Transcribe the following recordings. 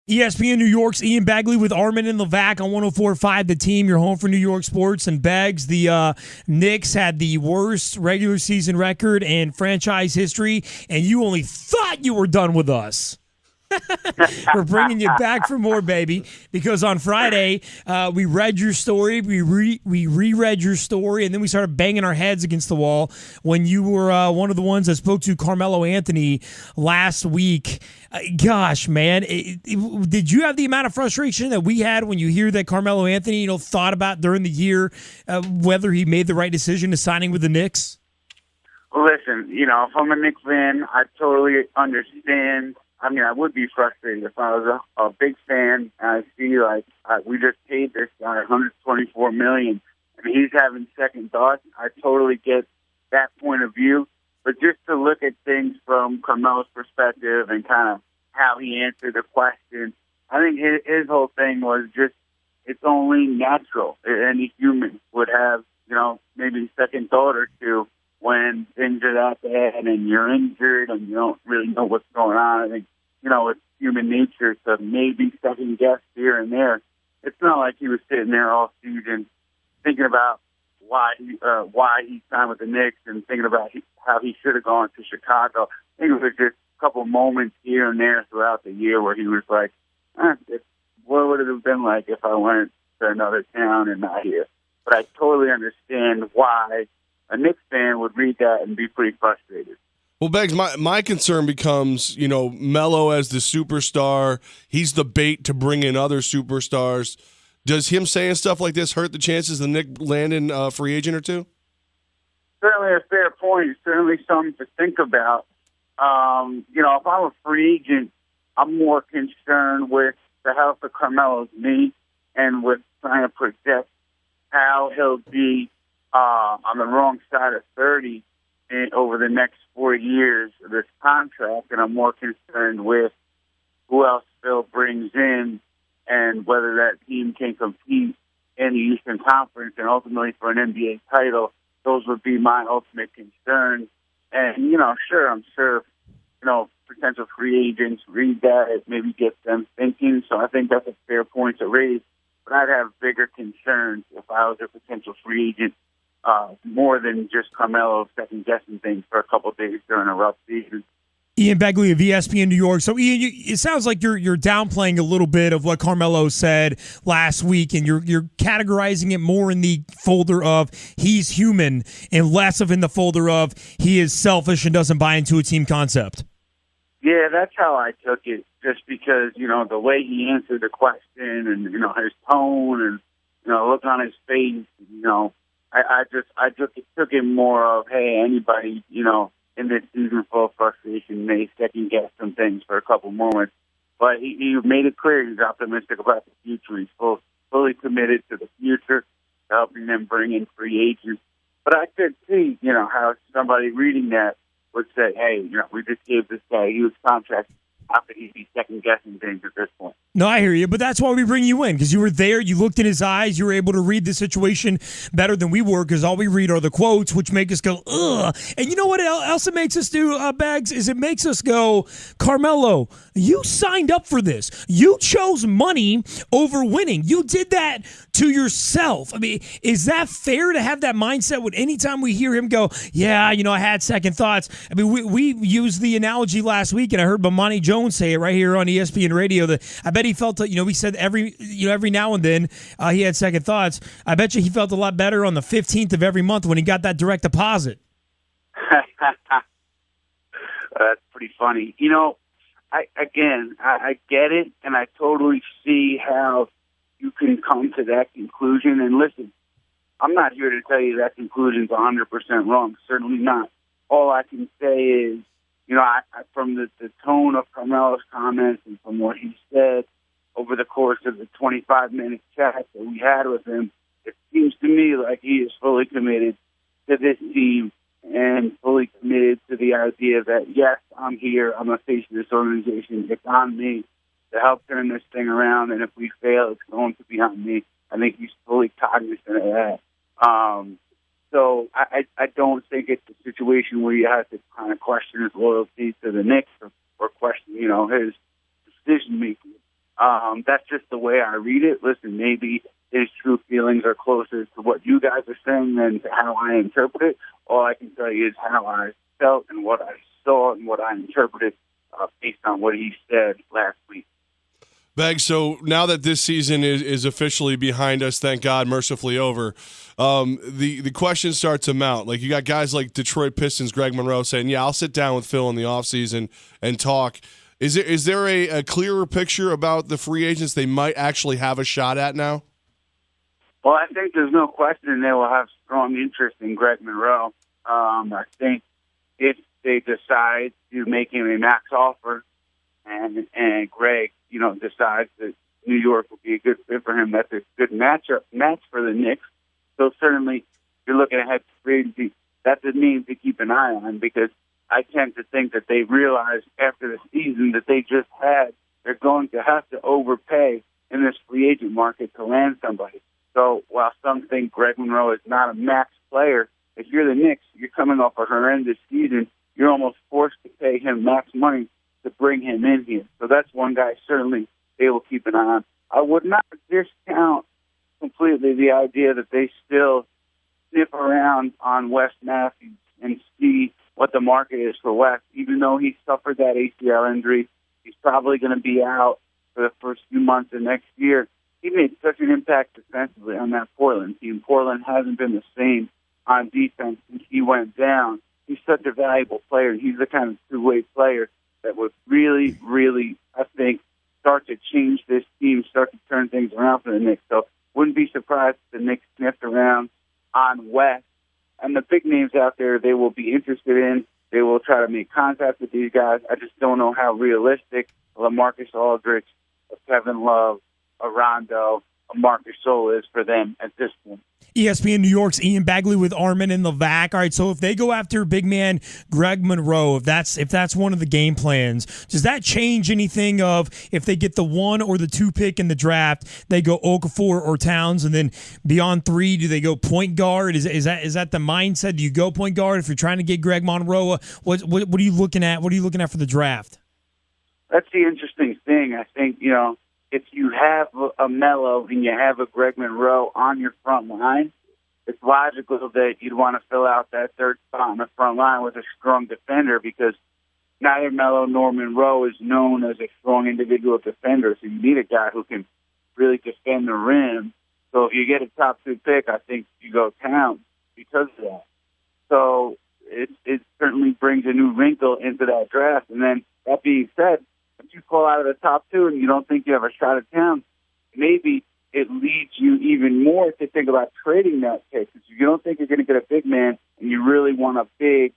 ESPN New York's Ian Begley with Armen and Levack on 104.5 The Team, your home for New York sports. And Beggs, the Knicks had the worst regular season record in franchise history, and you only thought you were done with us. We're bringing you back for more, baby, because on Friday we read your story, we reread your story, and then we started banging our heads against the wall when you were one of the ones that spoke to Carmelo Anthony last week. Gosh, man, did you have the amount of frustration that we had when you hear that Carmelo Anthony, thought about during the year whether he made the right decision to signing with the Knicks? Listen, if I'm a Knicks fan, I totally understand. I mean, I would be frustrated if I was a big fan and I see, we just paid this guy $124 million and he's having second thoughts. I totally get that point of view. But just to look at things from Carmelo's perspective and kind of how he answered the question, I think his whole thing was just, it's only natural. Any human would have, maybe second thought or two when things are that bad and you're injured and you don't really know what's going on. I think, it's human nature to maybe second guess here and there. It's not like he was sitting there all season thinking about why he signed with the Knicks and thinking about how he should have gone to Chicago. I think it was just a couple moments here and there throughout the year where he was like, what would it have been like if I went to another town and not here? But I totally understand why a Knicks fan would read that and be pretty frustrated. Well, Beggs, my concern becomes, Melo as the superstar. He's the bait to bring in other superstars. Does him saying stuff like this hurt the chances of Nick landing a free agent or two? Certainly a fair point. Certainly something to think about. If I'm a free agent, I'm more concerned with the health of Carmelo's knee and with trying to project how he'll be on the wrong side of 30 over the next 4 years of this contract, and I'm more concerned with who else Phil brings in and whether that team can compete in the Eastern Conference and ultimately for an NBA title. Those would be my ultimate concerns. And, I'm sure, potential free agents read that. It maybe gets them thinking. So I think that's a fair point to raise. But I'd have bigger concerns if I was a potential free agent, more than just Carmelo second-guessing things for a couple of days during a rough season. Ian Begley of ESPN New York. So, Ian, it sounds like you're downplaying a little bit of what Carmelo said last week, and you're categorizing it more in the folder of he's human and less of in the folder of he is selfish and doesn't buy into a team concept. Yeah, that's how I took it, just because, the way he answered the question and, his tone and, look on his face, I took it more of, hey, anybody, in this season full of frustration may second guess some things for a couple moments. But he made it clear he's optimistic about the future. He's fully committed to the future, helping them bring in free agents. But I could see, how somebody reading that would say, hey, we just gave this guy a huge contract. How could he be second-guessing things at this point? No, I hear you, but that's why we bring you in, because you were there, you looked in his eyes, you were able to read the situation better than we were, because all we read are the quotes, which make us go, ugh. And you know what else it makes us do, Bags, is it makes us go, Carmelo, you signed up for this. You chose money over winning. You did that to yourself. I mean, is that fair to have that mindset when anytime we hear him go, yeah, I had second thoughts? I mean, we used the analogy last week, and I heard Bomani Jones say it right here on ESPN Radio, that I bet he felt, we said every now and then he had second thoughts. I bet you he felt a lot better on the 15th of every month when he got that direct deposit. That's pretty funny. I get it, and I totally see how you can come to that conclusion. And listen, I'm not here to tell you that conclusion's 100% wrong. Certainly not. All I can say is, from the tone of Carmelo's comments and from what he said over the course of the 25-minute chat that we had with him, it seems to me like he is fully committed to this team and fully committed to the idea that, yes, I'm here, I'm a face of this organization, it's on me to help turn this thing around, and if we fail, it's going to be on me. I think he's fully cognizant of that. So I don't think it's a situation where you have to kind of question his loyalty to the Knicks or question, his decision-making. That's just the way I read it. Listen, maybe his true feelings are closer to what you guys are saying than to how I interpret it. All I can tell you is how I felt and what I saw and what I interpreted based on what he said last week. Beg, so now that this season is officially behind us, thank God, mercifully over, the question starts to mount. Like, you got guys like Detroit Pistons, Greg Monroe, saying, yeah, I'll sit down with Phil in the offseason and talk. Is there a clearer picture about the free agents they might actually have a shot at now? Well, I think there's no question they will have strong interest in Greg Monroe. I think if they decide to make him a max offer and Greg, decides that New York will be a good fit for him, that's a good match for the Knicks. So certainly, if you're looking ahead to free agency, that's a name to keep an eye on, because I tend to think that they realized after the season that they just had, they're going to have to overpay in this free agent market to land somebody. So while some think Greg Monroe is not a max player, if you're the Knicks, you're coming off a horrendous season, you're almost forced to pay him max money to bring him in here. So that's one guy certainly they will keep an eye on. I would not discount completely the idea that they still sniff around on Wes Matthews and see what the market is for Wes. Even though he suffered that ACL injury, he's probably going to be out for the first few months of next year. He made such an impact defensively on that Portland team. Portland hasn't been the same on defense since he went down. He's such a valuable player. He's the kind of two-way player that would really, really, I think, start to change this team, start to turn things around for the Knicks. So wouldn't be surprised if the Knicks sniffed around on West. And the big names out there they will be interested in. They will try to make contact with these guys. I just don't know how realistic LaMarcus Aldridge, Kevin Love, a Rondo, a Marcus Gasol is for them at this point. ESPN New York's Ian Begley with Armen and Levack. All right, so if they go after big man Greg Monroe, if that's one of the game plans, does that change anything of if they get the 1 or the 2 pick in the draft, they go Okafor or Towns, and then beyond 3, do they go point guard? Is that the mindset? Do you go point guard if you're trying to get Greg Monroe? What are you looking at? What are you looking at for the draft? That's the interesting thing. I think, if you have a Melo and you have a Greg Monroe on your front line, it's logical that you'd want to fill out that third spot on the front line with a strong defender, because neither Melo nor Monroe is known as a strong individual defender. So you need a guy who can really defend the rim. So if you get a top 2 pick, I think you go Towns because of that. So it certainly brings a new wrinkle into that draft. And then that being said, if you fall out of the top 2 and you don't think you have a shot at Towns, maybe it leads you even more to think about trading that pick. Because if you don't think you're going to get a big man and you really want a big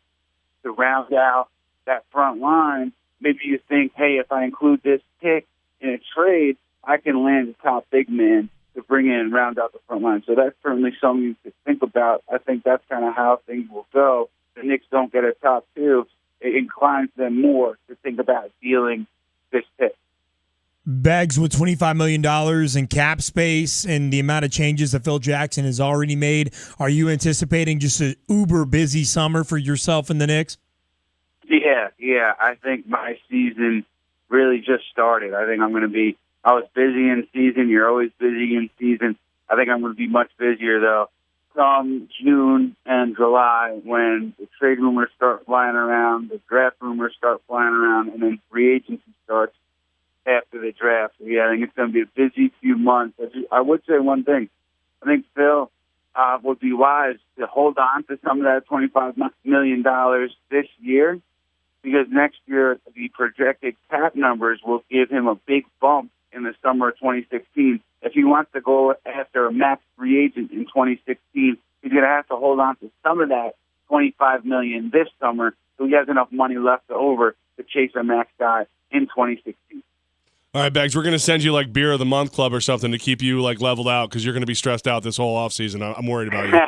to round out that front line, maybe you think, hey, if I include this pick in a trade, I can land a top big man to bring in and round out the front line. So that's certainly something you could think about. I think that's kind of how things will go. The Knicks don't get a top 2. It inclines them more to think about dealing this pick. Beggs with $25 million in cap space and the amount of changes that Phil Jackson has already made, are you anticipating just an uber busy summer for yourself and the Knicks? Yeah. I think my season really just started. I think I was busy in season. You're always busy in season. I think I'm going to be much busier, though, come June and July when the trade rumors start flying around, the draft rumors start flying around, and then free agency starts after the draft. So, yeah, I think it's going to be a busy few months. I would say one thing. I think Phil would be wise to hold on to some of that $25 million this year, because next year the projected cap numbers will give him a big bump in the summer of 2016. If he wants to go after a max free agent in 2016, he's going to have to hold on to some of that $25 million this summer so he has enough money left over to chase a max guy in 2016. All right, Beggs, we're going to send you like Beer of the Month Club or something to keep you like leveled out because you're going to be stressed out this whole offseason. I'm worried about you.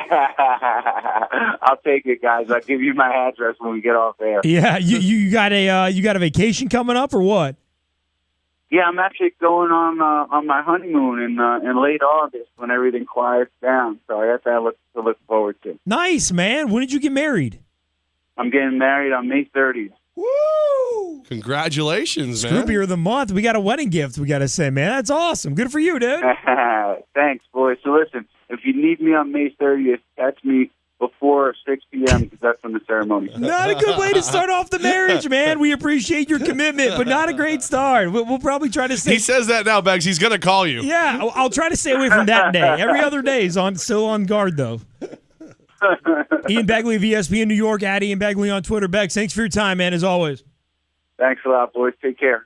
I'll take it, guys. I'll give you my address when we get off air. Yeah, you got a vacation coming up or what? Yeah, I'm actually going on my honeymoon in late August when everything quiets down. So I have that to look forward to. Nice, man. When did you get married? I'm getting married on May 30th. Woo! Congratulations, man. Screw Beer of the Month. We got a wedding gift we got to say, man. That's awesome. Good for you, dude. Thanks, boys. So listen, if you need me on May 30th, catch me before 6 p.m. because that's when the ceremony starts. Not a good way to start off the marriage, man. We appreciate your commitment, but not a great start. We'll probably try to stay. He says that now, Beggs. He's going to call you. Yeah, I'll try to stay away from that day. Every other day is still on guard, though. Ian Begley of ESPN New York, at Ian Begley on Twitter. Beggs, thanks for your time, man, as always. Thanks a lot, boys. Take care.